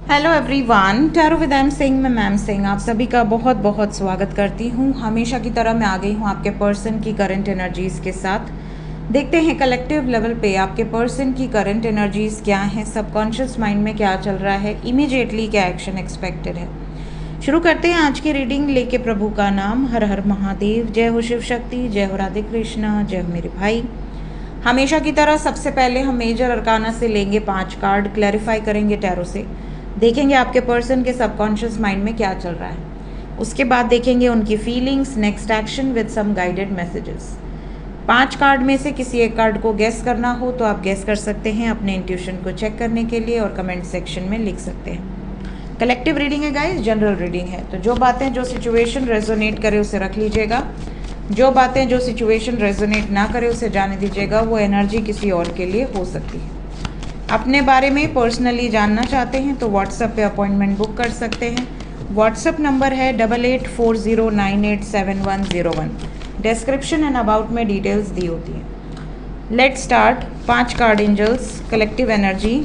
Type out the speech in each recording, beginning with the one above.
Hello everyone, tarot with M Singh में ma'am Singh आप सभी का बहुत बहुत स्वागत करती हूँ। हमेशा की तरह मैं आ गई हूँ आपके पर्सन की करंट एनर्जीज़ के साथ। देखते हैं कलेक्टिव लेवल पे आपके पर्सन की करंट एनर्जीज़ क्या हैं, सबकॉन्शियस माइंड में क्या चल रहा है, इमीडिएटली क्या एक्शन एक्सपेक्टेड है। शुरू करते हैं आज की रीडिंग लेके प्रभु का नाम। हर हर महादेव, जय हो शिव शक्ति, जय हो राधे कृष्णा, जय हो मेरे भाई। हमेशा की तरह सबसे पहले हम मेजर अरकाना से लेंगे 5 कार्ड, क्लैरिफाई करेंगे टैरो से, देखेंगे आपके पर्सन के सबकॉन्शियस माइंड में क्या चल रहा है। उसके बाद देखेंगे उनकी feelings, next action with some guided messages. 5 card में से किसी एक कार्ड को गेस करना हो तो आप गेस कर सकते हैं अपने इंट्यूशन को चेक करने के लिए, और कमेंट सेक्शन में लिख सकते हैं। कलेक्टिव रीडिंग है गाइस, जनरल रीडिंग है, तो जो बातें जो सिचुएशन रेजोनेट करे उसे रख लीजिएगा, जो बातें जो सिचुएशन रेजोनेट ना करे उसे जाने दीजिएगा। वो एनर्जी किसी और के लिए हो सकती है। अपने बारे में पर्सनली जानना चाहते हैं तो व्हाट्सएप पे अपॉइंटमेंट बुक कर सकते हैं। व्हाट्सएप नंबर है 8840987101। डिस्क्रिप्शन एंड अबाउट में डिटेल्स दी होती हैं। Let's start. 5 card angels, collective energy.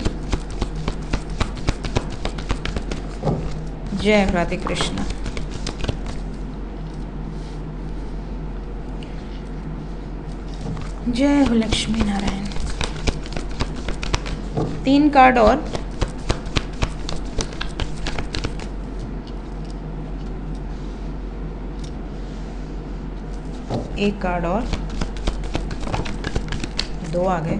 जय राधे कृष्णा। जय हो लक्ष्मी नारायण। 3 कार्ड और एक कार्ड और 2 आ गए।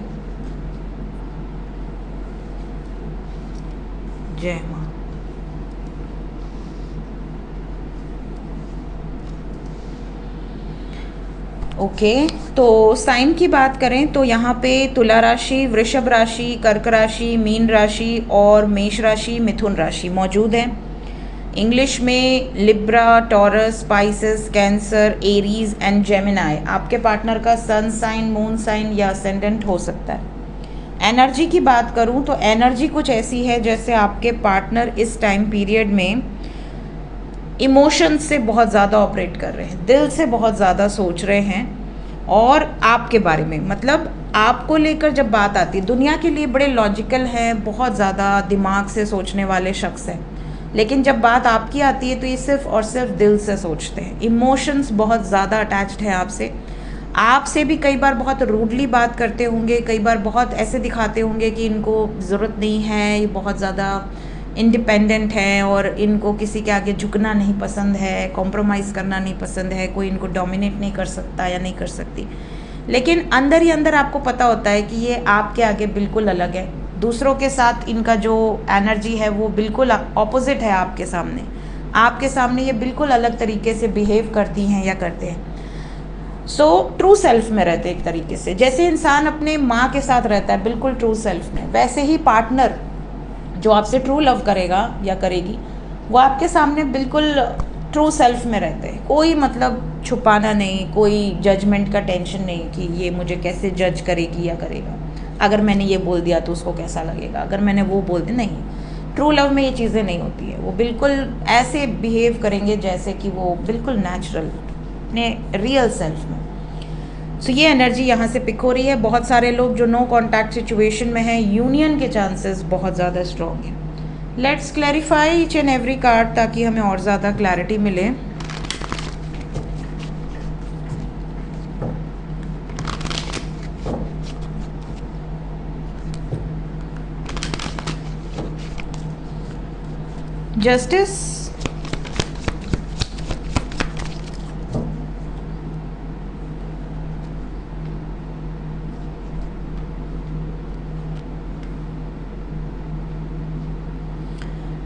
जय माँ। ओके, तो साइन की बात करें तो यहाँ पे तुला राशि, वृषभ राशि, कर्क राशि, मीन राशि और मेष राशि, मिथुन राशि मौजूद है। इंग्लिश में Libra, taurus, spices, cancer, Aries and Gemini आपके पार्टनर का सन साइन, मून साइन या असेंडेंट हो सकता है। एनर्जी की बात करूँ तो एनर्जी कुछ ऐसी है जैसे आपके पार्टनर इस टाइम पीरियड में इमोशंस से बहुत ज़्यादा ऑपरेट कर रहे हैं, दिल से बहुत ज़्यादा सोच रहे हैं, और आपके बारे में मतलब आपको लेकर जब बात आती है, दुनिया के लिए बड़े लॉजिकल हैं, बहुत ज़्यादा दिमाग से सोचने वाले शख्स हैं, लेकिन जब बात आपकी आती है तो ये सिर्फ और सिर्फ दिल से सोचते हैं। इमोशंस बहुत ज़्यादा अटैच्ड है आपसे भी कई बार बहुत रूडली बात करते होंगे, कई बार बहुत ऐसे दिखाते होंगे कि इनको ज़रूरत नहीं है, ये बहुत ज़्यादा इंडिपेंडेंट है और इनको किसी के आगे झुकना नहीं पसंद है, कॉम्प्रोमाइज़ करना नहीं पसंद है, कोई इनको डोमिनेट नहीं कर सकता या नहीं कर सकती। लेकिन अंदर ही अंदर आपको पता होता है कि ये आपके आगे बिल्कुल अलग है। दूसरों के साथ इनका जो एनर्जी है वो बिल्कुल ऑपोजिट है आपके सामने ये बिल्कुल अलग तरीके से बिहेव करती हैं या करते हैं। सो ट्रू सेल्फ में रहते एक तरीके से, जैसे इंसान अपने माँ के साथ रहता है बिल्कुल ट्रू सेल्फ में, वैसे ही पार्टनर जो आपसे ट्रू लव करेगा या करेगी वो आपके सामने बिल्कुल ट्रू सेल्फ में रहते हैं। कोई मतलब छुपाना नहीं, कोई जजमेंट का टेंशन नहीं कि ये मुझे कैसे जज करेगी या करेगा, अगर मैंने ये बोल दिया तो उसको कैसा लगेगा, अगर मैंने वो बोल दिया। नहीं, ट्रू लव में ये चीज़ें नहीं होती है। वो बिल्कुल ऐसे बिहेव करेंगे जैसे कि वो बिल्कुल नेचुरल अपने रियल सेल्फ में। सो ये एनर्जी यहाँ से पिक हो रही है। बहुत सारे लोग जो नो कॉन्टैक्ट सिचुएशन में हैं, यूनियन के चांसेस बहुत ज़्यादा स्ट्रॉन्ग हैं। Let's clarify each and every card ताकि हमें और ज़्यादा क्लैरिटी मिले। जस्टिस,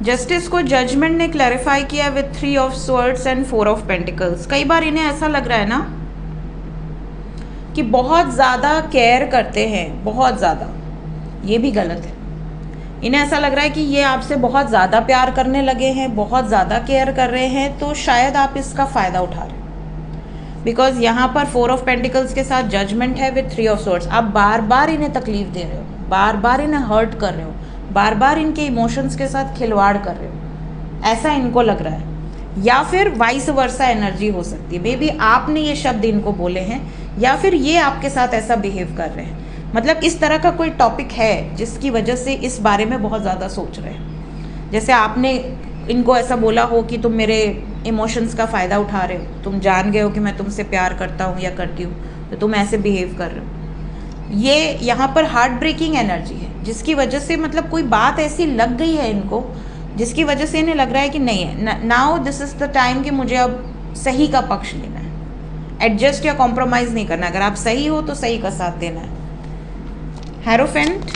जस्टिस को जजमेंट ने क्लैरिफाई किया with 3 of swords and 4 of pentacles. कई बार इन्हें ऐसा लग रहा है ना कि बहुत ज़्यादा केयर करते हैं, बहुत ज़्यादा, ये भी गलत है। इन्हें ऐसा लग रहा है कि ये आपसे बहुत ज़्यादा प्यार करने लगे हैं, बहुत ज़्यादा केयर कर रहे हैं, तो शायद आप इसका फ़ायदा उठा रहे हैं। बिकॉज यहाँ पर 4 ऑफ पेंटिकल्स के साथ जजमेंट है विथ 3 ऑफ स्वर्ड्स। आप बार बार इन्हें तकलीफ दे रहे हो, बार बार इन्हें हर्ट कर रहे हो, बार बार इनके इमोशंस के साथ खिलवाड़ कर रहे हो, ऐसा इनको लग रहा है। या फिर वाइस वर्सा एनर्जी हो सकती है, मे बी आपने ये शब्द इनको बोले हैं या फिर ये आपके साथ ऐसा बिहेव कर रहे हैं। मतलब इस तरह का कोई टॉपिक है जिसकी वजह से इस बारे में बहुत ज़्यादा सोच रहे हैं। जैसे आपने इनको ऐसा बोला हो कि तुम मेरे इमोशंस का फ़ायदा उठा रहे हो, तुम जान गए हो कि मैं तुमसे प्यार करता हूँ या करती हूँ, तो तुम ऐसे बिहेव कर रहे हो। ये यहाँ पर हार्ट ब्रेकिंग एनर्जी है, जिसकी वजह से मतलब कोई बात ऐसी लग गई है इनको, जिसकी वजह से इन्हें लग रहा है कि नहीं है, now this is the time कि मुझे अब सही का पक्ष लेना है, एडजस्ट या कॉम्प्रोमाइज़ नहीं करना। अगर आप सही हो तो सही का साथ देना है। हेरोफेंट,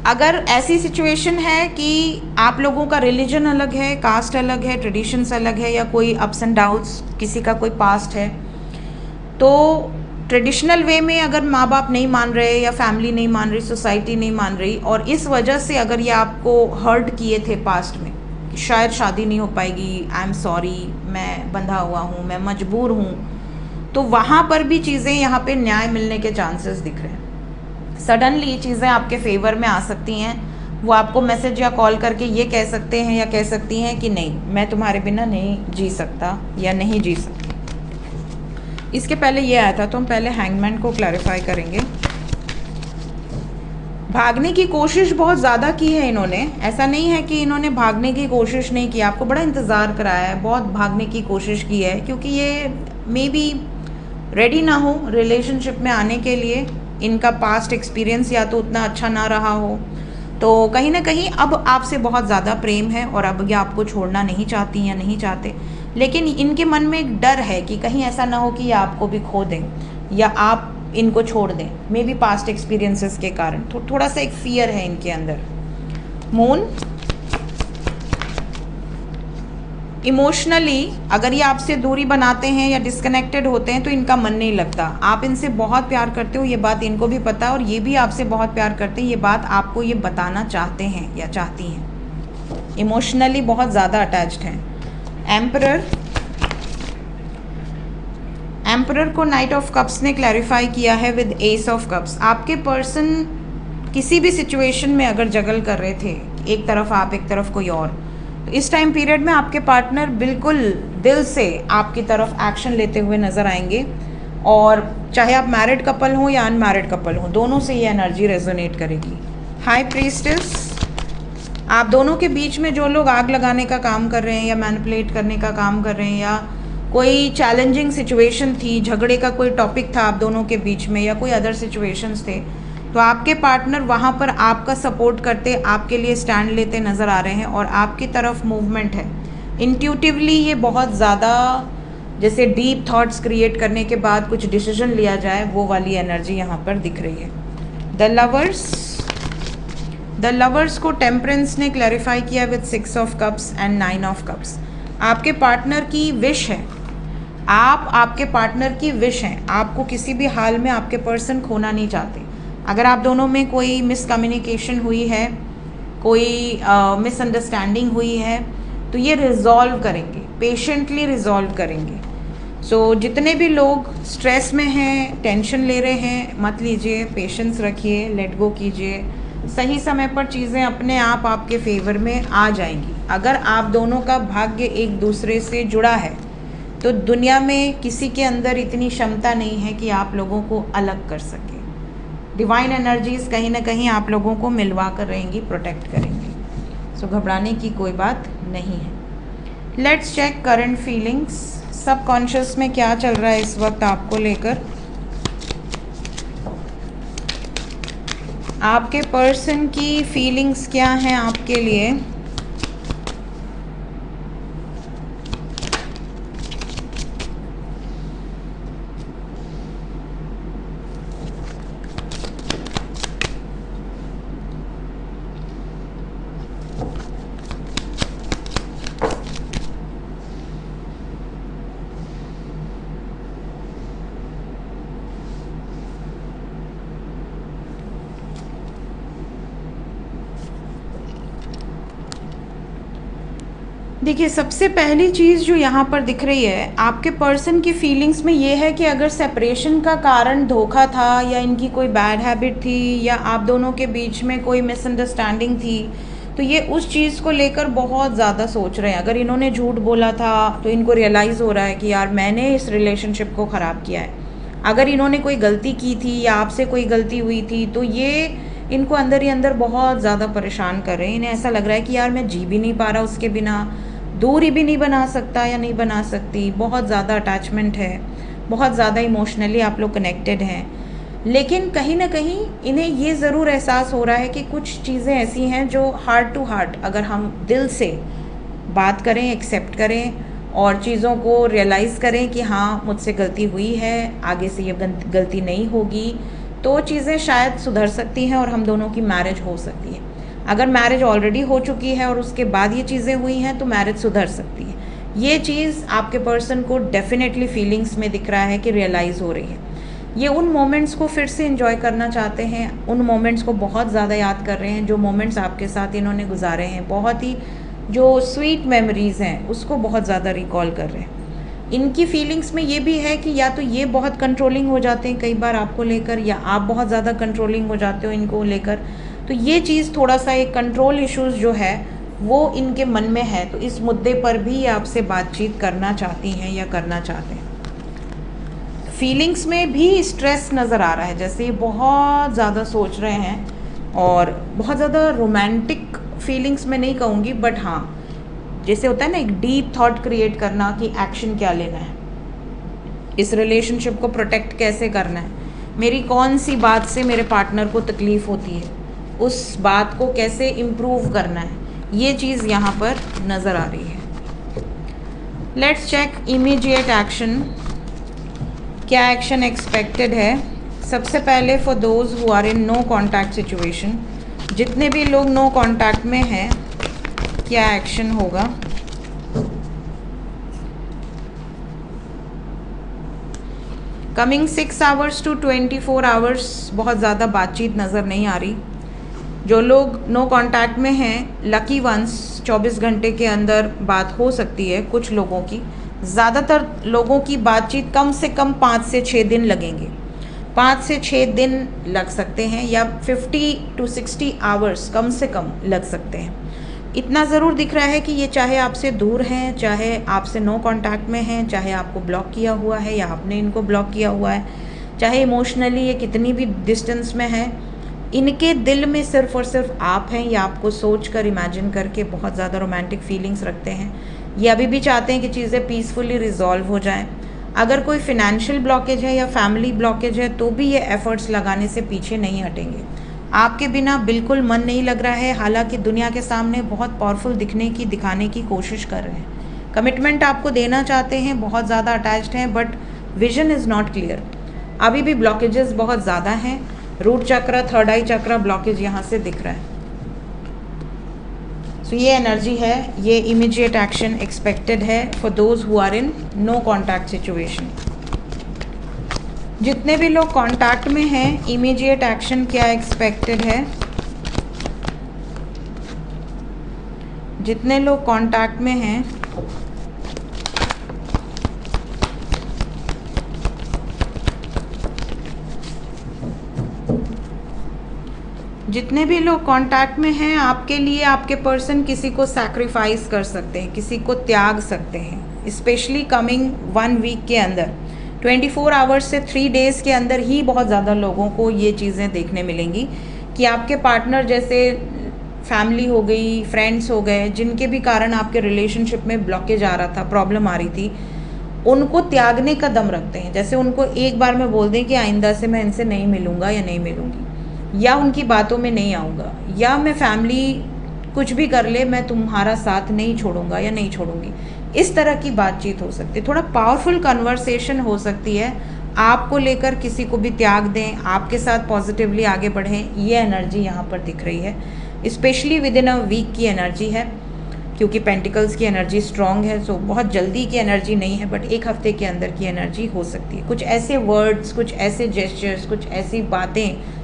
अगर ऐसी सिचुएशन है कि आप लोगों का रिलीजन अलग है, कास्ट अलग है, ट्रेडिशंस अलग है, या कोई अप्स एंड डाउन्स, किसी का कोई पास्ट है, तो ट्रेडिशनल वे में अगर माँ बाप नहीं मान रहे या फैमिली नहीं मान रही, सोसाइटी नहीं मान रही, और इस वजह से अगर ये आपको हर्ट किए थे पास्ट में कि शायद शादी नहीं हो पाएगी, आई एम सॉरी, मैं बंधा हुआ हूँ, मैं मजबूर हूँ, तो वहाँ पर भी चीज़ें यहाँ पे न्याय मिलने के चांसेस दिख रहे हैं। सडनली चीज़ें आपके फेवर में आ सकती हैं। वो आपको मैसेज या कॉल करके ये कह सकते हैं या कह सकती हैं कि नहीं, मैं तुम्हारे बिना नहीं जी सकता या नहीं जी सकती। इसके पहले ये आया था, तो हम पहले हैंगमैन को क्लैरिफाई करेंगे। भागने की कोशिश बहुत ज़्यादा की है इन्होंने, ऐसा नहीं है कि इन्होंने भागने की कोशिश नहीं की, आपको बड़ा इंतज़ार कराया है, बहुत भागने की कोशिश की है, क्योंकि ये मे बी रेडी ना हो रिलेशनशिप में आने के लिए। इनका पास्ट एक्सपीरियंस या तो उतना अच्छा ना रहा हो, तो कहीं ना कहीं अब आपसे बहुत ज़्यादा प्रेम है और अब ये आपको छोड़ना नहीं चाहती या नहीं चाहते, लेकिन इनके मन में एक डर है कि कहीं ऐसा ना हो कि ये आपको भी खो दें या आप इनको छोड़ दें, मे बी पास्ट एक्सपीरियंसेस के कारण थोड़ा सा एक फियर है इनके अंदर। मून, इमोशनली अगर ये आपसे दूरी बनाते हैं या डिस्कनेक्टेड होते हैं तो इनका मन नहीं लगता। आप इनसे बहुत प्यार करते हो, ये बात इनको भी पता है, और ये भी आपसे बहुत प्यार करते हैं, ये बात आपको ये बताना चाहते हैं या चाहती हैं। इमोशनली बहुत ज़्यादा अटैच्ड हैं। एम्परर, एम्परर को नाइट ऑफ कप्स ने क्लैरिफाई किया है विद एस ऑफ कप्स। आपके पर्सन किसी भी सिचुएशन में अगर जगल कर रहे थे, एक तरफ आप एक तरफ कोई और, तो इस टाइम पीरियड में आपके पार्टनर बिल्कुल दिल से आपकी तरफ एक्शन लेते हुए नज़र आएंगे, और चाहे आप मैरिड कपल हो या अनमैरिड कपल हो, दोनों से ये एनर्जी रेजोनेट करेगी। हाई प्रीस्टेस, आप दोनों के बीच में जो लोग आग लगाने का काम कर रहे हैं या मैनिपुलेट करने का काम कर रहे हैं, या कोई चैलेंजिंग सिचुएशन थी, झगड़े का कोई टॉपिक था आप दोनों के बीच में, या कोई अदर सिचुएशंस थे, तो आपके पार्टनर वहाँ पर आपका सपोर्ट करते, आपके लिए स्टैंड लेते नज़र आ रहे हैं, और आपकी तरफ मूवमेंट है। इंट्यूटिवली ये बहुत ज़्यादा, जैसे डीप थॉट्स क्रिएट करने के बाद कुछ डिसीजन लिया जाए, वो वाली एनर्जी यहाँ पर दिख रही है। द लवर्स, द लवर्स को टेम्परेंस ने क्लैरिफाई किया with 6 of cups and 9 of cups. आपके पार्टनर की विश है, आपके पार्टनर की विश है, आपको किसी भी हाल में आपके पर्सन खोना नहीं चाहते। अगर आप दोनों में कोई मिसकम्युनिकेशन हुई है, कोई मिसअंडरस्टैंडिंग हुई है, तो ये रिजॉल्व करेंगे, पेशेंटली रिजॉल्व करेंगे। सो जितने भी लोग स्ट्रेस में हैं, टेंशन ले रहे हैं, मत लीजिए, पेशेंस रखिए, लेट गो कीजिए, सही समय पर चीज़ें अपने आप आपके फेवर में आ जाएंगी। अगर आप दोनों का भाग्य एक दूसरे से जुड़ा है, तो दुनिया में किसी के अंदर इतनी क्षमता नहीं है कि आप लोगों को अलग कर सके। डिवाइन एनर्जीज कहीं ना कहीं आप लोगों को मिलवा कर रहेंगी, प्रोटेक्ट करेंगी। सो घबराने की कोई बात नहीं है। Let's check current feelings, subconscious में क्या चल रहा है इस वक्त आपको लेकर। आपके पर्सन की फीलिंग्स क्या हैं आपके लिए। देखिए, सबसे पहली चीज़ जो यहाँ पर दिख रही है आपके पर्सन की फीलिंग्स में, ये है कि अगर सेपरेशन का कारण धोखा था, या इनकी कोई बैड हैबिट थी, या आप दोनों के बीच में कोई मिसअंडरस्टैंडिंग थी, तो ये उस चीज़ को लेकर बहुत ज़्यादा सोच रहे हैं। अगर इन्होंने झूठ बोला था तो इनको रियलाइज़ हो रहा है कि यार मैंने इस रिलेशनशिप को ख़राब किया है। अगर इन्होंने कोई गलती की थी या आपसे कोई गलती हुई थी, तो ये इनको अंदर ही अंदर बहुत ज़्यादा परेशान कर रहे हैं। इन्हें ऐसा लग रहा है कि यार मैं जी भी नहीं पा रहा उसके बिना, दूरी भी नहीं बना सकता या नहीं बना सकती। बहुत ज़्यादा अटैचमेंट है, बहुत ज़्यादा इमोशनली आप लोग कनेक्टेड हैं। लेकिन कहीं ना कहीं इन्हें ये ज़रूर एहसास हो रहा है कि कुछ चीज़ें ऐसी हैं जो हार्ट टू हार्ट अगर हम दिल से बात करें, एक्सेप्ट करें और चीज़ों को रियलाइज़ करें कि हाँ मुझसे गलती हुई है, आगे से ये गलती नहीं होगी, तो चीज़ें शायद सुधर सकती हैं और हम दोनों की मैरिज हो सकती है। अगर मैरिज ऑलरेडी हो चुकी है और उसके बाद ये चीज़ें हुई हैं तो मैरिज सुधर सकती है। ये चीज़ आपके पर्सन को डेफिनेटली फीलिंग्स में दिख रहा है कि रियलाइज़ हो रही है। ये उन मोमेंट्स को फिर से एंजॉय करना चाहते हैं, उन मोमेंट्स को बहुत ज़्यादा याद कर रहे हैं जो मोमेंट्स आपके साथ इन्होंने गुजारे हैं। बहुत ही जो स्वीट मेमोरीज़ हैं उसको बहुत ज़्यादा रिकॉल कर रहे हैं। इनकी फीलिंग्स में ये भी है कि या तो ये बहुत कंट्रोलिंग हो जाते हैं कई बार आपको लेकर, या आप बहुत ज़्यादा कंट्रोलिंग हो जाते हो इनको लेकर। तो ये चीज़ थोड़ा सा एक कंट्रोल इश्यूज़ जो है वो इनके मन में है, तो इस मुद्दे पर भी आपसे बातचीत करना चाहती हैं या करना चाहते हैं। फीलिंग्स में भी स्ट्रेस नज़र आ रहा है, जैसे ये बहुत ज़्यादा सोच रहे हैं और बहुत ज़्यादा रोमांटिक फीलिंग्स में नहीं कहूँगी, बट हाँ जैसे होता है ना एक डीप थॉट क्रिएट करना कि एक्शन क्या लेना है, इस रिलेशनशिप को प्रोटेक्ट कैसे करना है, मेरी कौन सी बात से मेरे पार्टनर को तकलीफ़ होती है, उस बात को कैसे इम्प्रूव करना है, ये चीज़ यहाँ पर नज़र आ रही है। लेट्स चेक इमीडिएट एक्शन, क्या एक्शन एक्सपेक्टेड है। सबसे पहले for those who are in no contact situation, जितने भी लोग नो कॉन्टैक्ट में हैं क्या एक्शन होगा। कमिंग 6 आवर्स टू 24 आवर्स बहुत ज़्यादा बातचीत नज़र नहीं आ रही। जो लोग नो कांटेक्ट में हैं, लकी वंस 24 घंटे के अंदर बात हो सकती है कुछ लोगों की। ज़्यादातर लोगों की बातचीत कम से कम 5 से 6 दिन लगेंगे, 5 से 6 दिन लग सकते हैं, या 50 to 60 आवर्स कम से कम लग सकते हैं। इतना ज़रूर दिख रहा है कि ये चाहे आपसे दूर हैं, चाहे आपसे नो कांटेक्ट में हैं, चाहे आपको ब्लॉक किया हुआ है या आपने इनको ब्लॉक किया हुआ है, चाहे इमोशनली ये कितनी भी डिस्टेंस में है, इनके दिल में सिर्फ़ और सिर्फ आप हैं। या आपको सोच कर, इमेजिन करके बहुत ज़्यादा रोमांटिक फीलिंग्स रखते हैं। ये अभी भी चाहते हैं कि चीज़ें पीसफुली रिजॉल्व हो जाएं। अगर कोई फिनेंशियल ब्लॉकेज है या फैमिली ब्लॉकेज है तो भी ये एफ़र्ट्स लगाने से पीछे नहीं हटेंगे। आपके बिना बिल्कुल मन नहीं लग रहा है, हालांकि दुनिया के सामने बहुत पावरफुल दिखाने की कोशिश कर रहे हैं। कमिटमेंट आपको देना चाहते हैं, बहुत ज़्यादा अटैच्ड हैं, but vision is not clear. अभी भी ब्लॉकेजेस बहुत ज़्यादा हैं। रूट चक्र, थर्ड आई चक्र ब्लॉकेज यहाँ से दिख रहा है। सो ये एनर्जी है, ये इमीडिएट एक्शन एक्सपेक्टेड है for those who are in no contact situation. जितने भी लोग कांटेक्ट में हैं, इमीडिएट एक्शन क्या एक्सपेक्टेड है। जितने लोग कांटेक्ट में हैं, जितने भी लोग कांटेक्ट में हैं, आपके लिए आपके पर्सन किसी को सैक्रिफाइस कर सकते हैं, किसी को त्याग सकते हैं। स्पेशली कमिंग 1 वीक के अंदर, 24 आवर्स से 3 डेज़ के अंदर ही बहुत ज़्यादा लोगों को ये चीज़ें देखने मिलेंगी कि आपके पार्टनर, जैसे फैमिली हो गई, फ्रेंड्स हो गए, जिनके भी कारण आपके रिलेशनशिप में ब्लॉकेज आ रहा था, प्रॉब्लम आ रही थी, उनको त्यागने का दम रखते हैं। जैसे उनको एक बार में बोल दें कि आइंदा से मैं इनसे नहीं मिलूँगा या नहीं मिलूँगी, या उनकी बातों में नहीं आऊँगा, या मैं फैमिली कुछ भी कर ले मैं तुम्हारा साथ नहीं छोड़ूंगा या नहीं छोड़ूंगी। इस तरह की बातचीत हो सकती है, थोड़ा पावरफुल कन्वर्सेशन हो सकती है। आपको लेकर किसी को भी त्याग दें, आपके साथ पॉजिटिवली आगे बढ़ें, ये एनर्जी यहाँ पर दिख रही है। Specially within a week की एनर्जी है, क्योंकि पेंटिकल्स की एनर्जी स्ट्रॉन्ग है। सो बहुत जल्दी की एनर्जी नहीं है, बट एक हफ्ते के अंदर की एनर्जी हो सकती है। कुछ ऐसे वर्ड्स, कुछ ऐसे जेस्चर्स, कुछ ऐसी बातें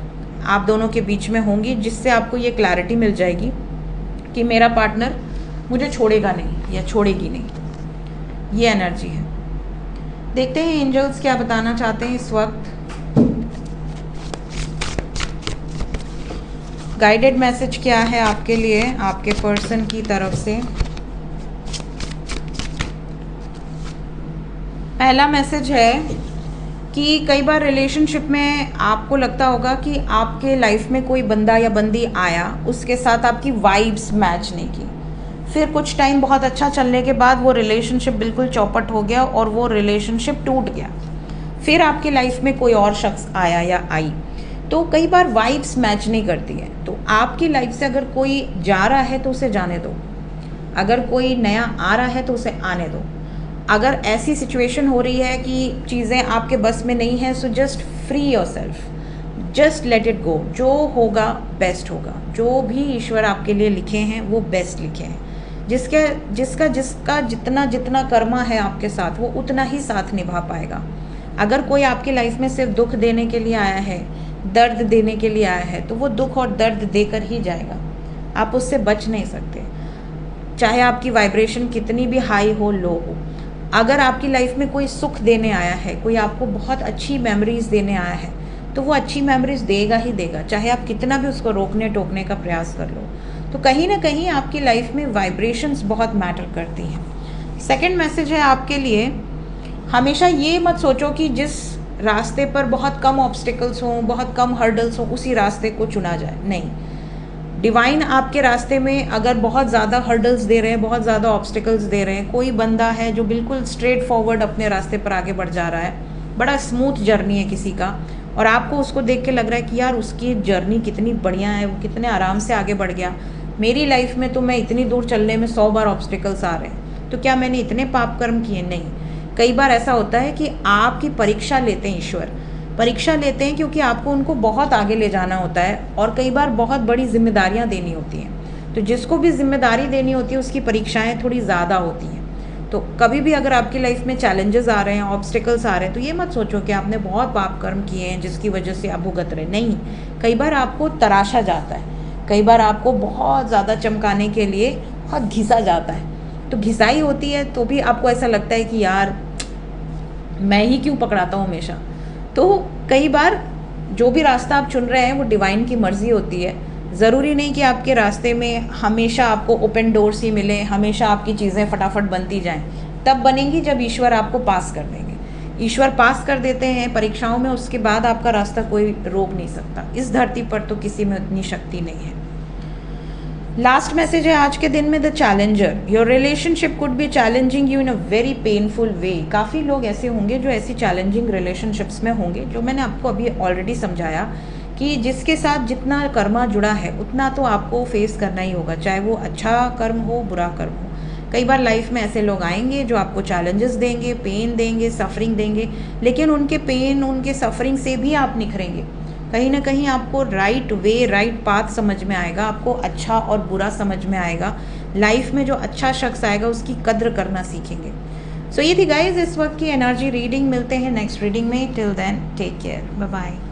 आप दोनों के बीच में होंगी जिससे आपको ये क्लैरिटी मिल जाएगी कि मेरा पार्टनर मुझे छोड़ेगा नहीं या छोड़ेगी नहीं। ये एनर्जी है। देखते हैं एंजल्स क्या बताना चाहते हैं इस वक्त। गाइडेड मैसेज क्या है आपके लिए, आपके पर्सन की तरफ से। पहला मैसेज है कि कई बार रिलेशनशिप में आपको लगता होगा कि आपके लाइफ में कोई बंदा या बंदी आया, उसके साथ आपकी वाइब्स मैच नहीं की, फिर कुछ टाइम बहुत अच्छा चलने के बाद वो रिलेशनशिप बिल्कुल चौपट हो गया और वो रिलेशनशिप टूट गया। फिर आपकी लाइफ में कोई और शख्स आया या आई, तो कई बार वाइब्स मैच नहीं करती है। तो आपकी लाइफ से अगर कोई जा रहा है तो उसे जाने दो, अगर कोई नया आ रहा है तो उसे आने दो। अगर ऐसी सिचुएशन हो रही है कि चीज़ें आपके बस में नहीं है, so just free yourself, just let it go. जो होगा बेस्ट होगा, जो भी ईश्वर आपके लिए लिखे हैं वो बेस्ट लिखे हैं। जिसका जितना जितना कर्मा है आपके साथ, वो उतना ही साथ निभा पाएगा। अगर कोई आपकी लाइफ में सिर्फ दुख देने के लिए आया है, दर्द देने के लिए आया है, तो वो दुख और दर्द देकर ही जाएगा, आप उससे बच नहीं सकते, चाहे आपकी वाइब्रेशन कितनी भी हाई हो लो हो। अगर आपकी लाइफ में कोई सुख देने आया है, कोई आपको बहुत अच्छी मेमोरीज़ देने आया है, तो वो अच्छी मेमोरीज़ देगा ही देगा, चाहे आप कितना भी उसको रोकने टोकने का प्रयास कर लो। तो कहीं ना कहीं आपकी लाइफ में वाइब्रेशंस बहुत मैटर करती हैं। सेकंड मैसेज है आपके लिए, हमेशा ये मत सोचो कि जिस रास्ते पर बहुत कम ऑब्स्टिकल्स हों, बहुत कम हर्डल्स हों, उसी रास्ते को चुना जाए। नहीं, डिवाइन आपके रास्ते में अगर बहुत ज़्यादा हर्डल्स दे रहे हैं, बहुत ज़्यादा ऑब्स्टिकल्स दे रहे हैं, कोई बंदा है जो बिल्कुल स्ट्रेट फॉरवर्ड अपने रास्ते पर आगे बढ़ जा रहा है, बड़ा स्मूथ जर्नी है किसी का, और आपको उसको देख के लग रहा है कि यार उसकी जर्नी कितनी बढ़िया है, वो कितने आराम से आगे बढ़ गया, मेरी लाइफ में तो मैं इतनी दूर चलने में 100 बार ऑब्स्टिकल्स आ रहे हैं, तो क्या मैंने इतने पाप कर्म किए? नहीं। कई बार ऐसा होता है कि आपकी परीक्षा लेते हैं, ईश्वर परीक्षा लेते हैं, क्योंकि आपको उनको बहुत आगे ले जाना होता है और कई बार बहुत बड़ी जिम्मेदारियां देनी होती हैं। तो जिसको भी जिम्मेदारी देनी होती है उसकी परीक्षाएं थोड़ी ज़्यादा होती हैं। तो कभी भी अगर आपकी लाइफ में चैलेंजेस आ रहे हैं, ऑब्स्टिकल्स आ रहे हैं, तो ये मत सोचो कि आपने बहुत पाप कर्म किए हैं जिसकी वजह से आप भुगत रहे। नहीं, कई बार आपको तराशा जाता है, कई बार आपको बहुत ज़्यादा चमकाने के लिए बहुत घिसा जाता है। तो घिसाई होती है तो भी आपको ऐसा लगता है कि यार मैं ही क्यों पकड़ाता हूँ हमेशा। तो कई बार जो भी रास्ता आप चुन रहे हैं वो डिवाइन की मर्जी होती है। ज़रूरी नहीं कि आपके रास्ते में हमेशा आपको ओपन डोर्स ही मिले, हमेशा आपकी चीज़ें फटाफट बनती जाएं। तब बनेंगी जब ईश्वर आपको पास कर देंगे। ईश्वर पास कर देते हैं परीक्षाओं में, उसके बाद आपका रास्ता कोई रोक नहीं सकता। इस धरती पर तो किसी में उतनी शक्ति नहीं है। लास्ट मैसेज है आज के दिन में, the challenger. Your relationship could be challenging you in a very painful way. काफ़ी लोग ऐसे होंगे जो ऐसी चैलेंजिंग रिलेशनशिप्स में होंगे, जो मैंने आपको अभी ऑलरेडी समझाया कि जिसके साथ जितना कर्मा जुड़ा है उतना तो आपको फेस करना ही होगा, चाहे वो अच्छा कर्म हो बुरा कर्म हो। कई बार लाइफ में ऐसे लोग आएंगे जो आपको चैलेंजेस देंगे, पेन देंगे, सफरिंग देंगे, लेकिन उनके पेन, उनके सफरिंग से भी आप निखरेंगे। कहीं ना कहीं आपको राइट वे, राइट पाथ समझ में आएगा, आपको अच्छा और बुरा समझ में आएगा। लाइफ में जो अच्छा शख्स आएगा उसकी कद्र करना सीखेंगे। सो ये थी गाइज इस वक्त की एनर्जी रीडिंग। मिलते हैं नेक्स्ट रीडिंग में। Till then take care, bye bye.